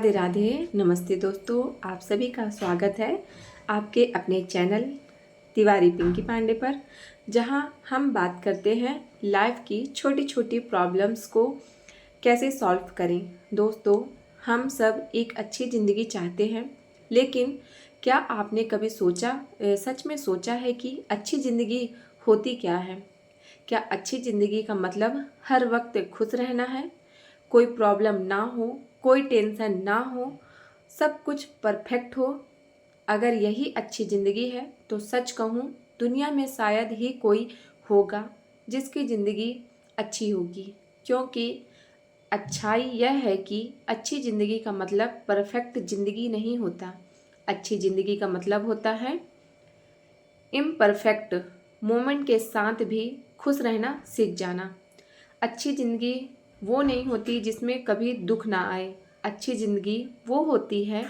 राधे राधे। नमस्ते दोस्तों, आप सभी का स्वागत है आपके अपने चैनल तिवारी पिंकी पांडे पर, जहां हम बात करते हैं लाइफ की छोटी छोटी प्रॉब्लम्स को कैसे सॉल्व करें। दोस्तों, हम सब एक अच्छी ज़िंदगी चाहते हैं, लेकिन क्या आपने कभी सच में सोचा है कि अच्छी ज़िंदगी होती क्या है? क्या अच्छी ज़िंदगी का मतलब हर वक्त खुश रहना है, कोई प्रॉब्लम ना हो, कोई टेंशन ना हो, सब कुछ परफेक्ट हो? अगर यही अच्छी ज़िंदगी है तो सच कहूँ, दुनिया में शायद ही कोई होगा जिसकी ज़िंदगी अच्छी होगी। क्योंकि अच्छाई यह है कि अच्छी ज़िंदगी का मतलब परफेक्ट ज़िंदगी नहीं होता। अच्छी ज़िंदगी का मतलब होता है इम्परफेक्ट मोमेंट के साथ भी खुश रहना सीख जाना। अच्छी ज़िंदगी वो नहीं होती जिसमें कभी दुख ना आए। अच्छी ज़िंदगी वो होती है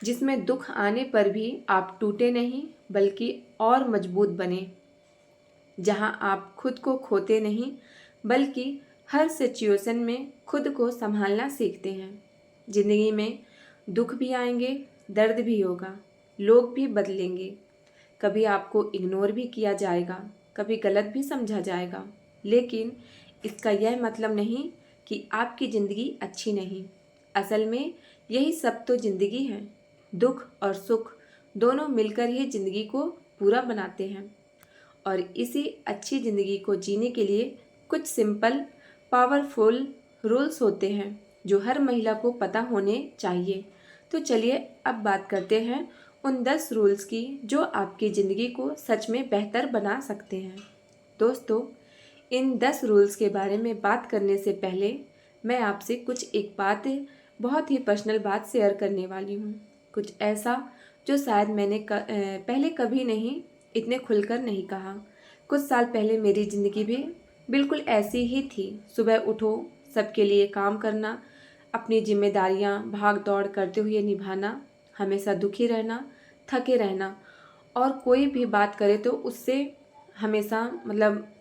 जिसमें दुख आने पर भी आप टूटे नहीं, बल्कि और मजबूत बने। जहां आप खुद को खोते नहीं, बल्कि हर सिचुएशन में खुद को संभालना सीखते हैं। ज़िंदगी में दुख भी आएंगे, दर्द भी होगा, लोग भी बदलेंगे, कभी आपको इग्नोर भी किया जाएगा, कभी गलत भी समझा जाएगा, लेकिन इसका यह मतलब नहीं कि आपकी ज़िंदगी अच्छी नहीं। असल में यही सब तो ज़िंदगी है। दुख और सुख दोनों मिलकर ही ज़िंदगी को पूरा बनाते हैं। और इसी अच्छी ज़िंदगी को जीने के लिए कुछ सिंपल पावरफुल रूल्स होते हैं जो हर महिला को पता होने चाहिए। तो चलिए अब बात करते हैं उन 10 रूल्स की जो आपकी ज़िंदगी को सच में बेहतर बना सकते हैं। दोस्तों, इन 10 रूल्स के बारे में बात करने से पहले मैं आपसे एक बहुत ही पर्सनल बात शेयर करने वाली हूँ। कुछ ऐसा जो शायद मैंने पहले कभी नहीं इतने खुलकर नहीं कहा। कुछ साल पहले मेरी ज़िंदगी भी बिल्कुल ऐसी ही थी। सुबह उठो, सबके लिए काम करना, अपनी जिम्मेदारियाँ भाग दौड़ करते हुए निभाना, हमेशा दुखी रहना, थके रहना, और कोई भी बात करे तो उससे हमेशा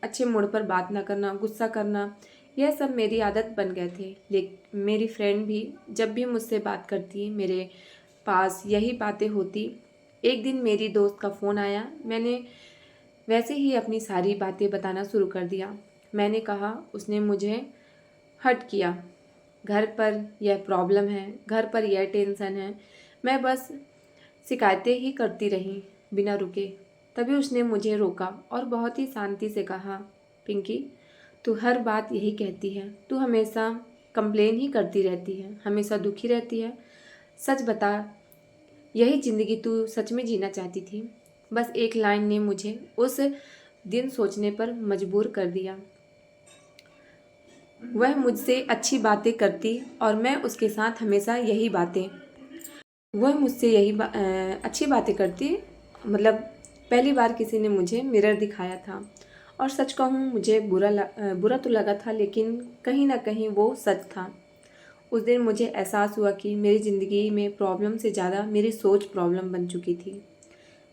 अच्छे मूड पर बात ना करना, गुस्सा करना, यह सब मेरी आदत बन गए थे। लेकिन मेरी फ्रेंड भी जब भी मुझसे बात करती, मेरे पास यही बातें होती। एक दिन मेरी दोस्त का फ़ोन आया। मैंने वैसे ही अपनी सारी बातें बताना शुरू कर दिया। मैंने कहा, उसने मुझे हर्ट किया। घर पर यह प्रॉब्लम है, घर पर यह टेंशन है। मैं बस शिकायतें ही करती रही बिना रुके। तभी उसने मुझे रोका और बहुत ही शांति से कहा, पिंकी, तू हर बात यही कहती है, तू हमेशा कंप्लेन ही करती रहती है, हमेशा दुखी रहती है। सच बता, यही ज़िंदगी तू सच में जीना चाहती थी? बस एक लाइन ने मुझे उस दिन सोचने पर मजबूर कर दिया। वह मुझसे अच्छी बातें करती और मैं उसके साथ हमेशा यही बातें वह मुझसे अच्छी बातें करती। पहली बार किसी ने मुझे मिरर दिखाया था, और सच कहूँ मुझे बुरा तो लगा था, लेकिन कहीं ना कहीं वो सच था। उस दिन मुझे एहसास हुआ कि मेरी ज़िंदगी में प्रॉब्लम से ज़्यादा मेरी सोच प्रॉब्लम बन चुकी थी।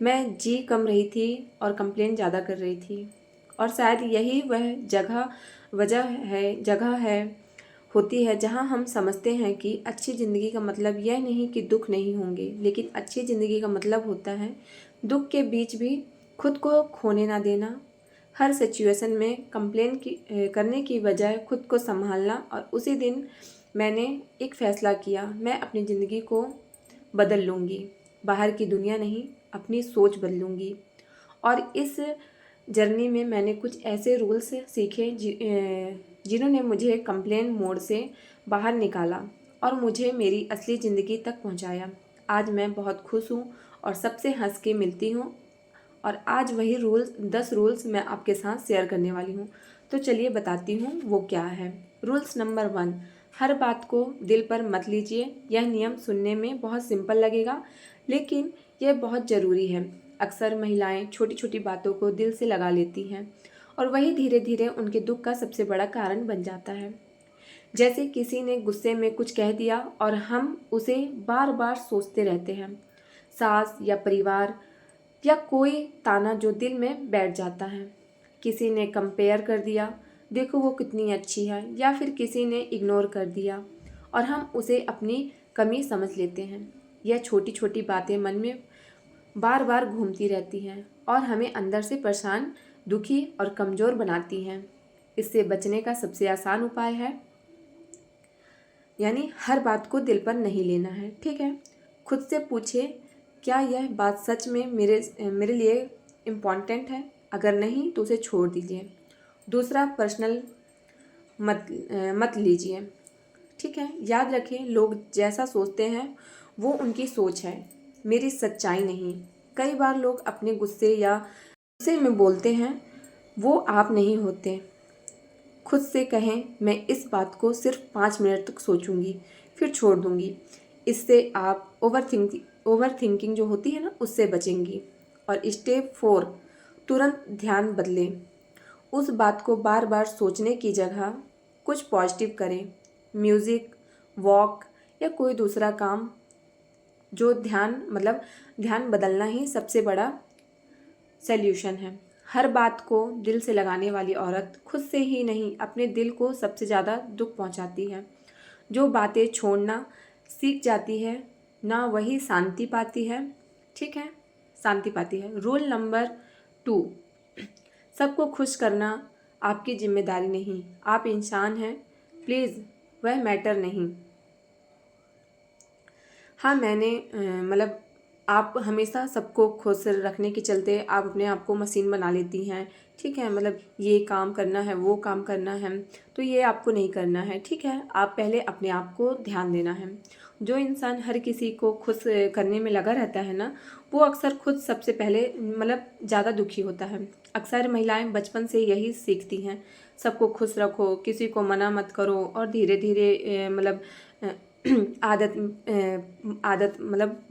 मैं जी कम रही थी और कंप्लेन ज़्यादा कर रही थी। और शायद यही वह जगह है होती है जहाँ हम समझते हैं कि अच्छी ज़िंदगी का मतलब यह नहीं कि दुख नहीं होंगे, लेकिन अच्छी ज़िंदगी का मतलब होता है दुख के बीच भी खुद को खोने ना देना, हर सिचुएशन में करने की बजाय खुद को संभालना। और उसी दिन मैंने एक फ़ैसला किया, मैं अपनी ज़िंदगी को बदल लूँगी, बाहर की दुनिया नहीं, अपनी सोच बदलूँगी। और इस जर्नी में मैंने कुछ ऐसे रूल्स सीखे जिन्होंने मुझे कंप्लेन मोड से बाहर निकाला और मुझे मेरी असली ज़िंदगी तक पहुंचाया। आज मैं बहुत खुश हूँ और सबसे हंस के मिलती हूँ। और आज वही 10 रूल्स मैं आपके साथ शेयर करने वाली हूँ। तो चलिए बताती हूँ वो क्या है। रूल्स नंबर 1, हर बात को दिल पर मत लीजिए। यह नियम सुनने में बहुत सिंपल लगेगा, लेकिन यह बहुत ज़रूरी है। अक्सर महिलाएं छोटी छोटी बातों को दिल से लगा लेती हैं, और वही धीरे धीरे उनके दुख का सबसे बड़ा कारण बन जाता है। जैसे किसी ने गुस्से में कुछ कह दिया और हम उसे बार बार सोचते रहते हैं। सास या परिवार या कोई ताना जो दिल में बैठ जाता है। किसी ने कंपेयर कर दिया, देखो वो कितनी अच्छी है, या फिर किसी ने इग्नोर कर दिया और हम उसे अपनी कमी समझ लेते हैं। यह छोटी छोटी बातें मन में बार बार घूमती रहती हैं और हमें अंदर से परेशान, दुखी और कमज़ोर बनाती हैं। इससे बचने का सबसे आसान उपाय है, यानी हर बात को दिल पर नहीं लेना है। ठीक है, खुद से पूछे, क्या यह बात सच में मेरे लिए इम्पॉर्टेंट है? अगर नहीं तो उसे छोड़ दीजिए। दूसरा, पर्सनल मत लीजिए। ठीक है, याद रखें, लोग जैसा सोचते हैं वो उनकी सोच है, मेरी सच्चाई नहीं। कई बार लोग अपने गुस्से में बोलते हैं, वो आप नहीं होते। खुद से कहें, मैं इस बात को सिर्फ 5 मिनट तक सोचूंगी, फिर छोड़ दूंगी। इससे आप ओवर थिंकिंग जो होती है ना, उससे बचेंगी। और स्टेप 4, तुरंत ध्यान बदलें। उस बात को बार बार सोचने की जगह कुछ पॉजिटिव करें। म्यूज़िक, वॉक या कोई दूसरा काम। जो ध्यान बदलना ही सबसे बड़ा सल्यूशन है। हर बात को दिल से लगाने वाली औरत खुद से ही नहीं, अपने दिल को सबसे ज़्यादा दुख पहुंचाती है। जो बातें छोड़ना सीख जाती है ना, वही शांति पाती है। ठीक है, शांति पाती है। रूल नंबर 2, सबको खुश करना आपकी जिम्मेदारी नहीं। आप इंसान हैं, प्लीज़, वह मैटर नहीं। हाँ, आप हमेशा सबको खुश रखने के चलते आप अपने आप को मशीन बना लेती हैं। ठीक है, ये काम करना है, वो काम करना है, तो ये आपको नहीं करना है। ठीक है, आप पहले अपने आप को ध्यान देना है। जो इंसान हर किसी को खुश करने में लगा रहता है ना, वो अक्सर खुद सबसे पहले ज़्यादा दुखी होता है। अक्सर महिलाएं बचपन से यही सीखती हैं, सबको खुश रखो, किसी को मना मत करो, और धीरे धीरे आदत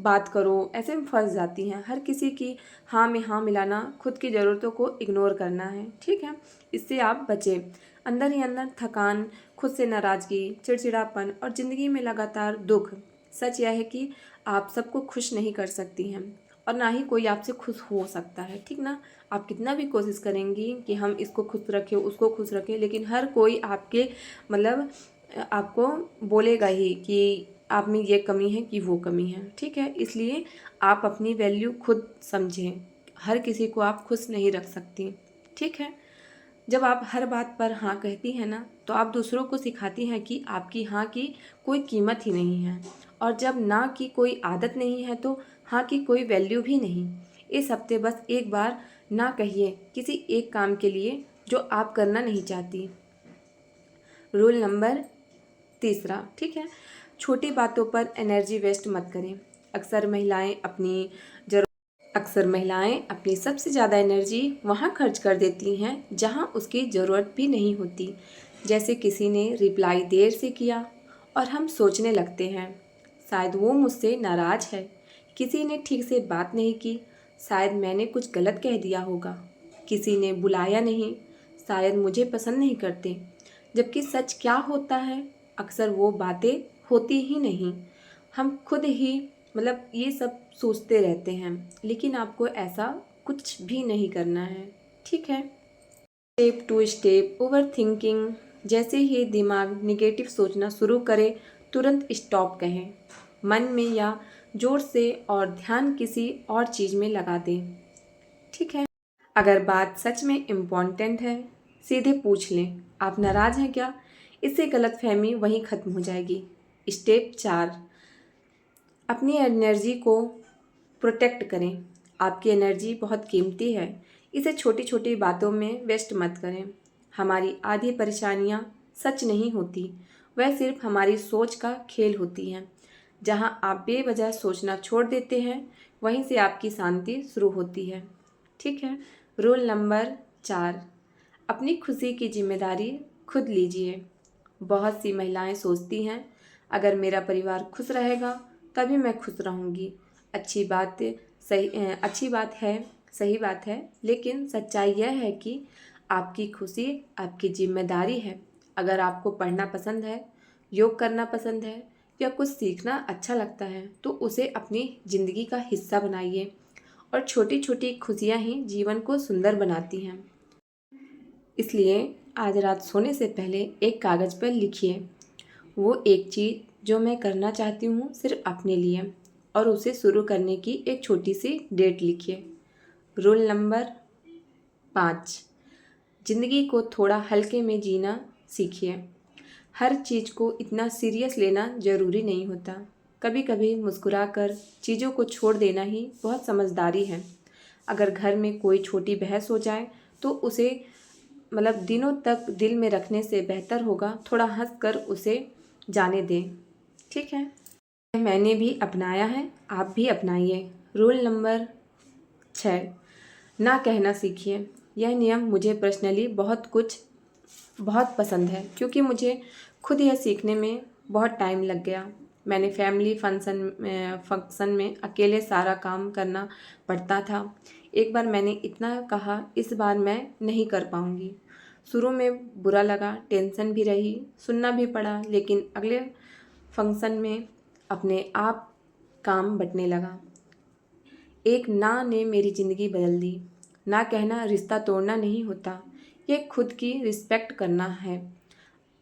बात करो, ऐसे में फंस जाती हैं। हर किसी की हाँ में हाँ मिलाना, खुद की ज़रूरतों को इग्नोर करना है। ठीक है, इससे आप बचें। अंदर ही अंदर थकान, खुद से नाराज़गी, चिड़चिड़ापन और ज़िंदगी में लगातार दुख। सच यह है कि आप सबको खुश नहीं कर सकती हैं, और ना ही कोई आपसे खुश हो सकता है। ठीक ना, आप कितना भी कोशिश करेंगी कि हम इसको खुश रखें, उसको खुश रखें, लेकिन हर कोई आपको बोलेगा ही कि आप में ये कमी है कि वो कमी है। ठीक है, इसलिए आप अपनी वैल्यू खुद समझें। हर किसी को आप खुश नहीं रख सकती। ठीक है, जब आप हर बात पर हाँ कहती हैं ना, तो आप दूसरों को सिखाती हैं कि आपकी हाँ की कोई कीमत ही नहीं है। और जब ना की कोई आदत नहीं है, तो हाँ की कोई वैल्यू भी नहीं। इस हफ्ते बस एक बार ना कहिए किसी एक काम के लिए जो आप करना नहीं चाहती। रूल नंबर 3, ठीक है, छोटी बातों पर एनर्जी वेस्ट मत करें। अक्सर महिलाएं अपनी सबसे ज़्यादा एनर्जी वहाँ खर्च कर देती हैं जहाँ उसकी ज़रूरत भी नहीं होती। जैसे किसी ने रिप्लाई देर से किया और हम सोचने लगते हैं, शायद वो मुझसे नाराज़ है। किसी ने ठीक से बात नहीं की, शायद मैंने कुछ गलत कह दिया होगा। किसी ने बुलाया नहीं, शायद मुझे पसंद नहीं करते। जबकि सच क्या होता है, अक्सर वो बातें होती ही नहीं। हम खुद ही ये सब सोचते रहते हैं, लेकिन आपको ऐसा कुछ भी नहीं करना है। ठीक है, स्टेप 2, स्टेप ओवर थिंकिंग। जैसे ही दिमाग निगेटिव सोचना शुरू करे, तुरंत स्टॉप कहें मन में या जोर से, और ध्यान किसी और चीज़ में लगा दें। ठीक है, अगर बात सच में इम्पॉर्टेंट है, सीधे पूछ लें, आप नाराज़ हैं क्या? इससे गलतफहमी वहीं ख़त्म हो जाएगी। स्टेप 4, अपनी एनर्जी को प्रोटेक्ट करें। आपकी एनर्जी बहुत कीमती है, इसे छोटी छोटी बातों में वेस्ट मत करें। हमारी आधी परेशानियां सच नहीं होती, वह सिर्फ हमारी सोच का खेल होती हैं। जहां आप बेवजह सोचना छोड़ देते हैं, वहीं से आपकी शांति शुरू होती है। ठीक है, रूल नंबर 4, अपनी खुशी की जिम्मेदारी खुद लीजिए। बहुत सी महिलाएं सोचती हैं, अगर मेरा परिवार खुश रहेगा तभी मैं खुश रहूँगी। अच्छी बात है, सही बात है, लेकिन सच्चाई यह है कि आपकी खुशी आपकी जिम्मेदारी है। अगर आपको पढ़ना पसंद है, योग करना पसंद है या कुछ सीखना अच्छा लगता है, तो उसे अपनी ज़िंदगी का हिस्सा बनाइए। और छोटी छोटी खुशियाँ ही जीवन को सुंदर बनाती हैं। इसलिए आज रात सोने से पहले एक कागज़ पर लिखिए वो एक चीज़ जो मैं करना चाहती हूँ सिर्फ अपने लिए, और उसे शुरू करने की एक छोटी सी डेट लिखिए। रूल नंबर 5, ज़िंदगी को थोड़ा हल्के में जीना सीखिए। हर चीज़ को इतना सीरियस लेना ज़रूरी नहीं होता। कभी कभी मुस्कुराकर चीज़ों को छोड़ देना ही बहुत समझदारी है। अगर घर में कोई छोटी बहस हो जाए तो उसे दिनों तक दिल में रखने से बेहतर होगा थोड़ा हंस कर उसे जाने दें। ठीक है, मैंने भी अपनाया है, आप भी अपनाइए। रूल नंबर 6, ना कहना सीखिए। यह नियम मुझे पर्सनली बहुत पसंद है, क्योंकि मुझे खुद यह सीखने में बहुत टाइम लग गया। मैंने फैमिली फंक्शन में अकेले सारा काम करना पड़ता था। एक बार मैंने इतना कहा, इस बार मैं नहीं कर पाऊँगी। शुरू में बुरा लगा, टेंशन भी रही, सुनना भी पड़ा, लेकिन अगले फंक्शन में अपने आप काम बँटने लगा। एक ना ने मेरी ज़िंदगी बदल दी। ना कहना रिश्ता तोड़ना नहीं होता, ये खुद की रिस्पेक्ट करना है।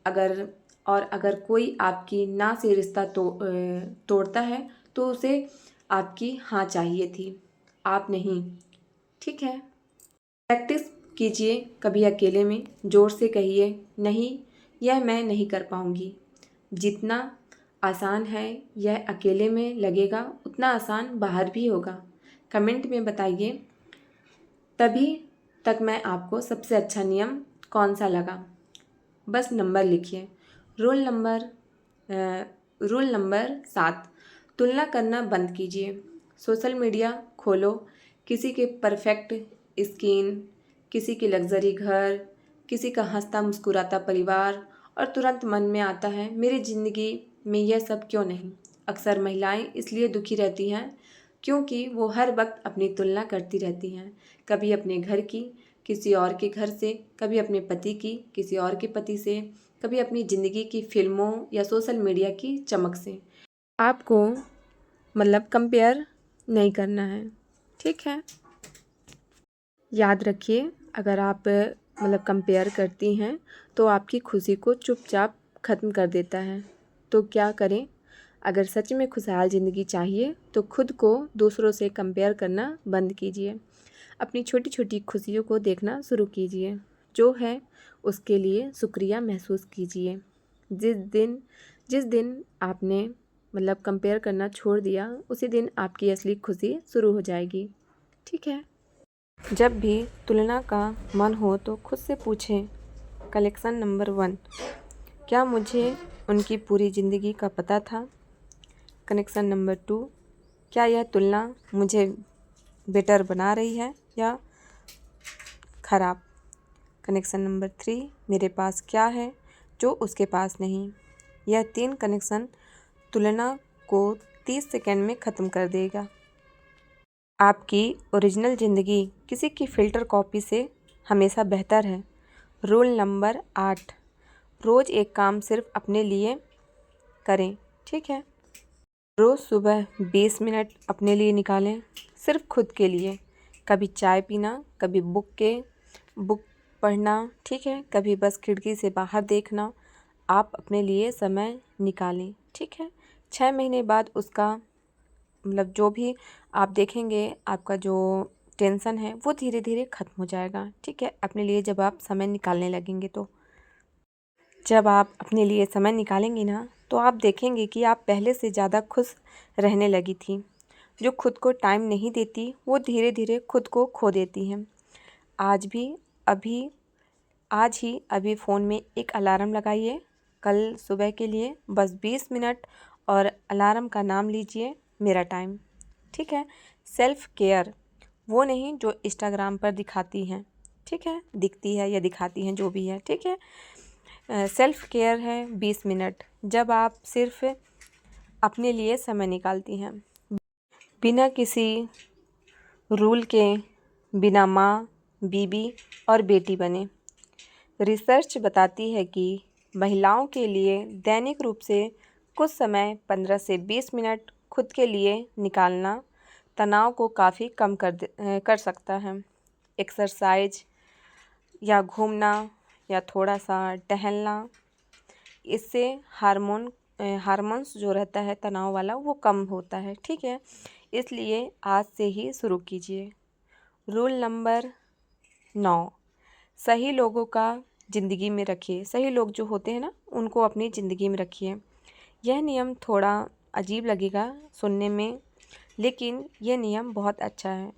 अगर कोई आपकी ना से रिश्ता तोड़ता है तो उसे आपकी हाँ चाहिए थी, आप नहीं। ठीक है, प्रैक्टिस कीजिए। कभी अकेले में ज़ोर से कहिए, नहीं, यह मैं नहीं कर पाऊँगी। जितना आसान है यह अकेले में लगेगा, उतना आसान बाहर भी होगा। कमेंट में बताइए तभी तक मैं आपको सबसे अच्छा नियम कौन सा लगा। बस नंबर लिखिए। रूल नंबर 7, तुलना करना बंद कीजिए। सोशल मीडिया खोलो, किसी के परफेक्ट स्किन, किसी की लग्जरी घर, किसी का हंसता मुस्कुराता परिवार, और तुरंत मन में आता है मेरी ज़िंदगी में यह सब क्यों नहीं। अक्सर महिलाएं इसलिए दुखी रहती हैं क्योंकि वो हर वक्त अपनी तुलना करती रहती हैं। कभी अपने घर की किसी और के घर से, कभी अपने पति की किसी और के पति से, कभी अपनी ज़िंदगी की फिल्मों या सोशल मीडिया की चमक से। आपको कंपेयर नहीं करना है। ठीक है, याद रखिए, अगर आप कंपेयर करती हैं तो आपकी खुशी को चुपचाप ख़त्म कर देता है। तो क्या करें? अगर सच में खुशहाल ज़िंदगी चाहिए तो खुद को दूसरों से कंपेयर करना बंद कीजिए। अपनी छोटी छोटी खुशियों को देखना शुरू कीजिए। जो है उसके लिए शुक्रिया महसूस कीजिए। जिस दिन आपने कंपेयर करना छोड़ दिया, उसी दिन आपकी असली खुशी शुरू हो जाएगी। ठीक है, जब भी तुलना का मन हो तो खुद से पूछें, कलेक्शन नंबर 1, क्या मुझे उनकी पूरी ज़िंदगी का पता था? कनेक्शन नंबर 2, क्या यह तुलना मुझे बेटर बना रही है या ख़राब? कनेक्शन नंबर 3, मेरे पास क्या है जो उसके पास नहीं? यह 3 कनेक्शन तुलना को 30 सेकंड में ख़त्म कर देगा। आपकी ओरिजिनल ज़िंदगी किसी की फ़िल्टर कॉपी से हमेशा बेहतर है। रूल नंबर 8, रोज़ एक काम सिर्फ अपने लिए करें। ठीक है, रोज़ सुबह 20 मिनट अपने लिए निकालें, सिर्फ खुद के लिए। कभी चाय पीना, कभी बुक पढ़ना, ठीक है, कभी बस खिड़की से बाहर देखना। आप अपने लिए समय निकालें। ठीक है, 6 महीने बाद उसका जो भी आप देखेंगे, आपका जो टेंशन है वो धीरे धीरे ख़त्म हो जाएगा। ठीक है, अपने लिए जब आप समय निकालने लगेंगे तो जब आप अपने लिए समय निकालेंगी ना, तो आप देखेंगे कि आप पहले से ज़्यादा खुश रहने लगी थी। जो खुद को टाइम नहीं देती वो धीरे धीरे खुद को खो देती हैं। आज ही अभी फ़ोन में एक अलार्म लगाइए कल सुबह के लिए, बस 20 मिनट, और अलार्म का नाम लीजिए मेरा टाइम। ठीक है, सेल्फ़ केयर वो नहीं जो इंस्टाग्राम पर दिखाती हैं। ठीक है, दिखती है या दिखाती हैं, जो भी है। ठीक है, सेल्फ़ केयर है 20 मिनट, जब आप सिर्फ अपने लिए समय निकालती हैं, बिना किसी रूल के, बिना माँ, बीबी और बेटी बने। रिसर्च बताती है कि महिलाओं के लिए दैनिक रूप से कुछ समय 15 से 20 मिनट खुद के लिए निकालना तनाव को काफ़ी कम कर सकता है। एक्सरसाइज या घूमना या थोड़ा सा टहलना, इससे हार्मोन हार्मोन्स जो रहता है तनाव वाला वो कम होता है। ठीक है, इसलिए आज से ही शुरू कीजिए। रूल नंबर 9, सही लोगों का ज़िंदगी में रखिए। सही लोग जो होते हैं ना, उनको अपनी ज़िंदगी में रखिए। यह नियम थोड़ा अजीब लगेगा सुनने में, लेकिन यह नियम बहुत अच्छा है।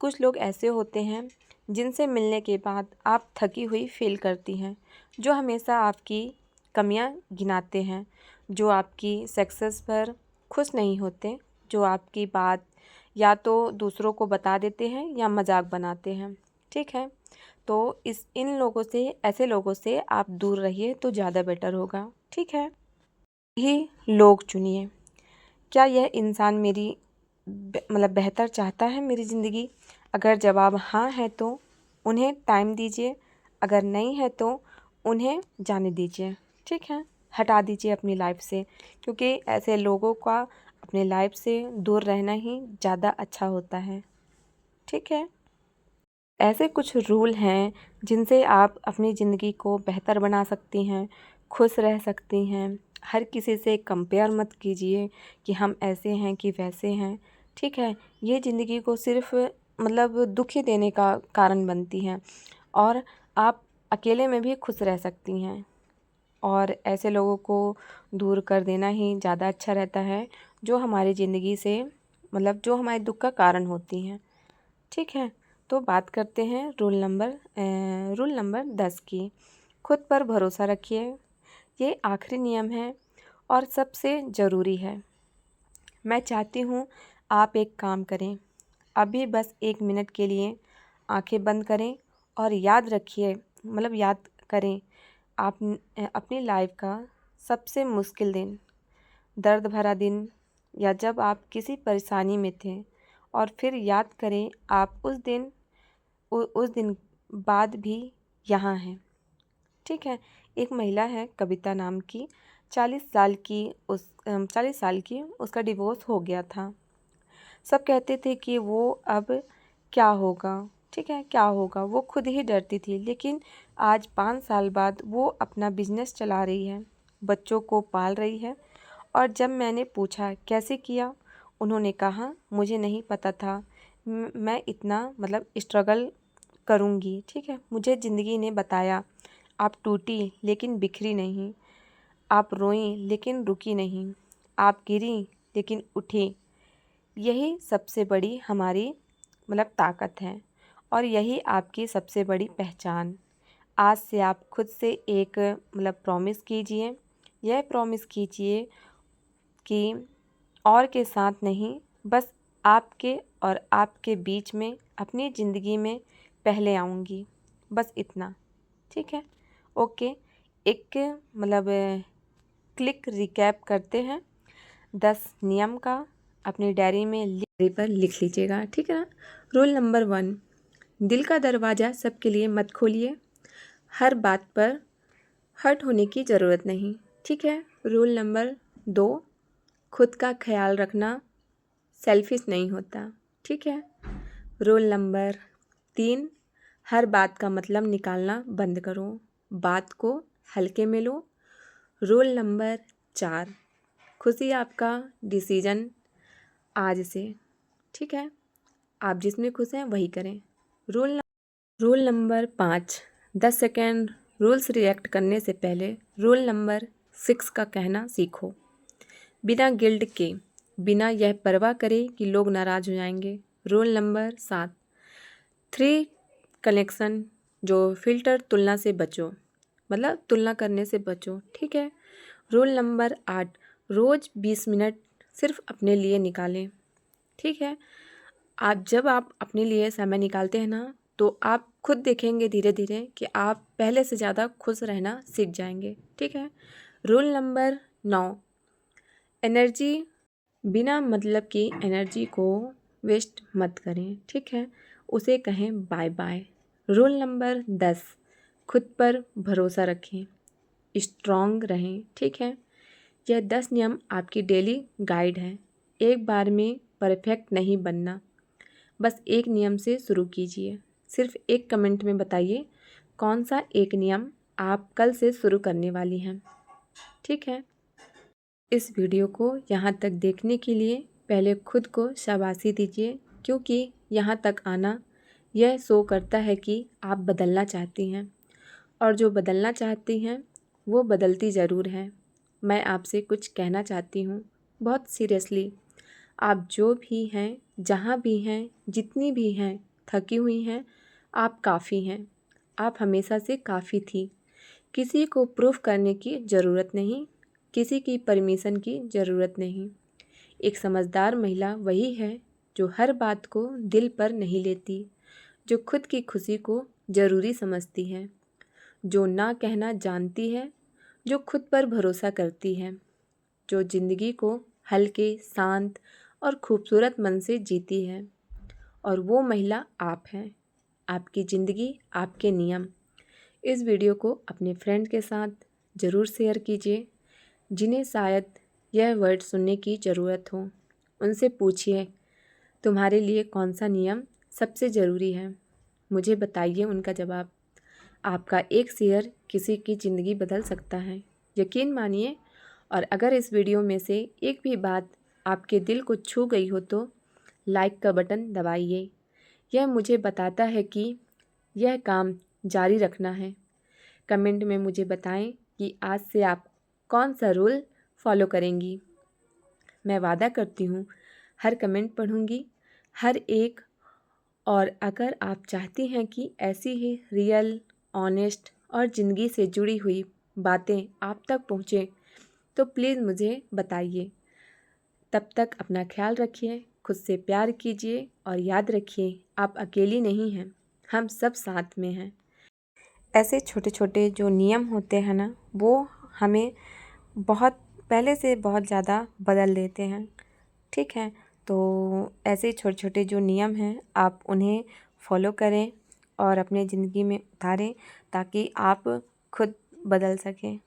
कुछ लोग ऐसे होते हैं जिनसे मिलने के बाद आप थकी हुई फील करती हैं, जो हमेशा आपकी कमियां गिनाते हैं, जो आपकी सक्सेस पर खुश नहीं होते, जो आपकी बात या तो दूसरों को बता देते हैं या मजाक बनाते हैं। ठीक है, तो इन लोगों से, ऐसे लोगों से आप दूर रहिए तो ज़्यादा बेटर होगा। ठीक है, ही लोग चुनिए। क्या यह इंसान मेरी बेहतर चाहता है मेरी ज़िंदगी? अगर जवाब हाँ है तो उन्हें टाइम दीजिए, अगर नहीं है तो उन्हें जाने दीजिए। ठीक है, हटा दीजिए अपनी लाइफ से, क्योंकि ऐसे लोगों का अपने लाइफ से दूर रहना ही ज़्यादा अच्छा होता है। ठीक है, ऐसे कुछ रूल हैं जिनसे आप अपनी ज़िंदगी को बेहतर बना सकती हैं, खुश रह सकती हैं। हर किसी से कंपेयर मत कीजिए कि हम ऐसे हैं कि वैसे हैं। ठीक है, ये ज़िंदगी को सिर्फ दुख ही देने का कारण बनती हैं, और आप अकेले में भी खुश रह सकती हैं। और ऐसे लोगों को दूर कर देना ही ज़्यादा अच्छा रहता है, जो हमारी ज़िंदगी से जो हमारे दुख का कारण होती हैं। ठीक है, तो बात करते हैं रूल नंबर 10 की। खुद पर भरोसा रखिए। ये आखिरी नियम है और सबसे ज़रूरी है। मैं चाहती हूँ आप एक काम करें, अभी बस 1 मिनट के लिए आंखें बंद करें और याद करें आप अपनी लाइफ का सबसे मुश्किल दिन, दर्द भरा दिन, या जब आप किसी परेशानी में थे, और फिर याद करें आप उस दिन बाद भी यहाँ हैं। ठीक है, एक महिला है कविता नाम की, 40 साल की उसका डिवोर्स हो गया था। सब कहते थे कि वो अब क्या होगा। ठीक है, क्या होगा, वो खुद ही डरती थी, लेकिन आज 5 साल बाद वो अपना बिजनेस चला रही है, बच्चों को पाल रही है। और जब मैंने पूछा कैसे किया, उन्होंने कहा मुझे नहीं पता था मैं इतना स्ट्रगल करूँगी। ठीक है, मुझे ज़िंदगी ने बताया, आप टूटी लेकिन बिखरी नहीं, आप रोईं लेकिन रुकी नहीं, आप गिरी लेकिन उठी। यही सबसे बड़ी हमारी ताकत है, और यही आपकी सबसे बड़ी पहचान। आज से आप खुद से एक प्रॉमिस कीजिए, यह प्रॉमिस कीजिए कि और के साथ नहीं, बस आपके और आपके बीच में, अपनी ज़िंदगी में पहले आऊँगी, बस इतना। ठीक है, ओके। एक क्लिक रिकैप करते हैं 10 नियम का, अपनी डायरी पर लिख लीजिएगा। ठीक है ना। रूल नंबर 1, दिल का दरवाज़ा सबके लिए मत खोलिए, हर बात पर हर्ट होने की ज़रूरत नहीं। ठीक है। रूल नंबर 2, खुद का ख्याल रखना सेल्फिश नहीं होता। ठीक है। रूल नंबर 3, हर बात का मतलब निकालना बंद करो, बात को हल्के में लो। रूल नंबर 4, खुशी आपका डिसीजन आज से। ठीक है, आप जिसमें खुश हैं वही करें। Rule number 5, 10 second rules react करने से पहले। रूल नंबर 6 का कहना सीखो, बिना गिल्ट के, बिना यह परवाह करे कि लोग नाराज़ हो जाएंगे। रूल नंबर 7, 3 कनेक्शन जो फिल्टर तुलना से बचो, तुलना करने से बचो। ठीक है। रूल नंबर 8, रोज़ 20 मिनट सिर्फ अपने लिए निकालें। ठीक है, जब आप अपने लिए समय निकालते हैं ना, तो आप खुद देखेंगे धीरे धीरे कि आप पहले से ज़्यादा खुश रहना सीख जाएंगे। ठीक है। रूल नंबर 9, एनर्जी, बिना मतलब की एनर्जी को वेस्ट मत करें। ठीक है, उसे कहें बाय बाय। रूल नंबर 10, खुद पर भरोसा रखें, स्ट्रॉन्ग रहें। ठीक है, यह 10 नियम आपकी डेली गाइड है। एक बार में परफेक्ट नहीं बनना, बस एक नियम से शुरू कीजिए। सिर्फ एक कमेंट में बताइए कौन सा एक नियम आप कल से शुरू करने वाली हैं। ठीक है। इस वीडियो को यहाँ तक देखने के लिए पहले खुद को शाबाशी दीजिए, क्योंकि यहाँ तक आना यह शो करता है कि आप बदलना चाहती हैं, और जो बदलना चाहती हैं वो बदलती ज़रूर हैं। मैं आपसे कुछ कहना चाहती हूँ बहुत सीरियसली। आप जो भी हैं, जहाँ भी हैं, जितनी भी हैं, थकी हुई हैं, आप काफ़ी हैं। आप हमेशा से काफ़ी थी। किसी को प्रूफ करने की ज़रूरत नहीं, किसी की परमिशन की ज़रूरत नहीं। एक समझदार महिला वही है जो हर बात को दिल पर नहीं लेती, जो खुद की खुशी को ज़रूरी समझती है, जो ना कहना जानती है, जो खुद पर भरोसा करती है, जो ज़िंदगी को हल्के, शांत और खूबसूरत मन से जीती है। और वो महिला आप हैं। आपकी ज़िंदगी, आपके नियम। इस वीडियो को अपने फ्रेंड के साथ ज़रूर शेयर कीजिए, जिन्हें शायद यह वर्ड सुनने की ज़रूरत हो। उनसे पूछिए, तुम्हारे लिए कौन सा नियम सबसे ज़रूरी है? मुझे बताइए उनका जवाब। आपका एक शेयर किसी की ज़िंदगी बदल सकता है, यकीन मानिए। और अगर इस वीडियो में से एक भी बात आपके दिल को छू गई हो तो लाइक का बटन दबाइए। यह मुझे बताता है कि यह काम जारी रखना है। कमेंट में मुझे बताएं कि आज से आप कौन सा रूल फॉलो करेंगी। मैं वादा करती हूँ हर कमेंट पढ़ूँगी, हर एक। और अगर आप चाहती हैं कि ऐसी ही रियल, ऑनेस्ट और ज़िंदगी से जुड़ी हुई बातें आप तक पहुँचें तो प्लीज़ मुझे बताइए। तब तक अपना ख्याल रखिए, खुद से प्यार कीजिए और याद रखिए आप अकेली नहीं हैं, हम सब साथ में हैं। ऐसे छोटे छोटे जो नियम होते हैं ना, वो हमें बहुत पहले से बहुत ज़्यादा बदल देते हैं। ठीक है, तो ऐसे छोटे छोटे जो नियम हैं आप उन्हें फॉलो करें और अपने ज़िंदगी में उतारें, ताकि आप खुद बदल सकें।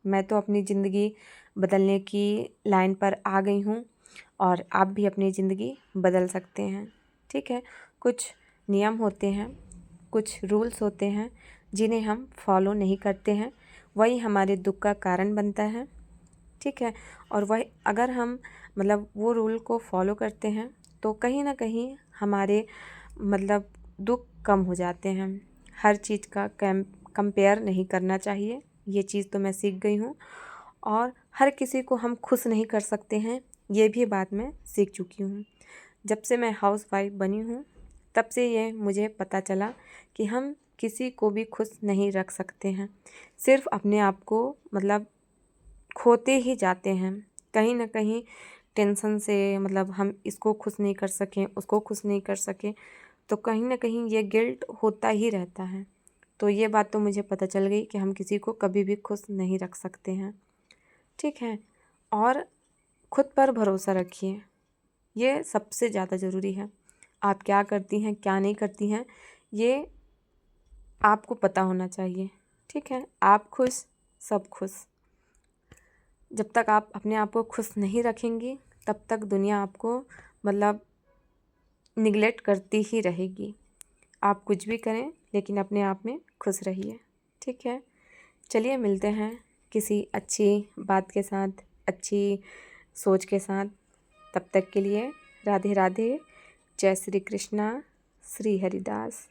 मैं तो अपनी ज़िंदगी बदलने की लाइन पर आ गई हूँ, और आप भी अपनी ज़िंदगी बदल सकते हैं। ठीक है, कुछ नियम होते हैं, कुछ रूल्स होते हैं जिन्हें हम फॉलो नहीं करते हैं, वही हमारे दुख का कारण बनता है। ठीक है, और वह अगर हम वो रूल को फॉलो करते हैं तो कहीं ना कहीं हमारे दुख कम हो जाते हैं। हर चीज़ का कंपेयर नहीं करना चाहिए, ये चीज़ तो मैं सीख गई हूँ। और हर किसी को हम खुश नहीं कर सकते हैं, ये भी बात मैं सीख चुकी हूँ। जब से मैं हाउसवाइफ बनी हूँ तब से ये मुझे पता चला कि हम किसी को भी खुश नहीं रख सकते हैं। सिर्फ अपने आप को खोते ही जाते हैं कहीं ना कहीं टेंशन से। हम इसको खुश नहीं कर सकें, उसको खुश नहीं कर सकें, तो कहीं ना कहीं ये गिल्ट होता ही रहता है। तो ये बात तो मुझे पता चल गई कि हम किसी को कभी भी खुश नहीं रख सकते हैं। ठीक है, और खुद पर भरोसा रखिए, ये सबसे ज़्यादा ज़रूरी है। आप क्या करती हैं, क्या नहीं करती हैं, ये आपको पता होना चाहिए। ठीक है, आप खुश, सब खुश। जब तक आप अपने आप को खुश नहीं रखेंगी तब तक दुनिया आपको निगलेक्ट करती ही रहेगी। आप कुछ भी करें लेकिन अपने आप में खुश रहिए। ठीक है, चलिए मिलते हैं किसी अच्छी बात के साथ, अच्छी सोच के साथ। तब तक के लिए राधे राधे, जय श्री कृष्णा, श्री हरिदास।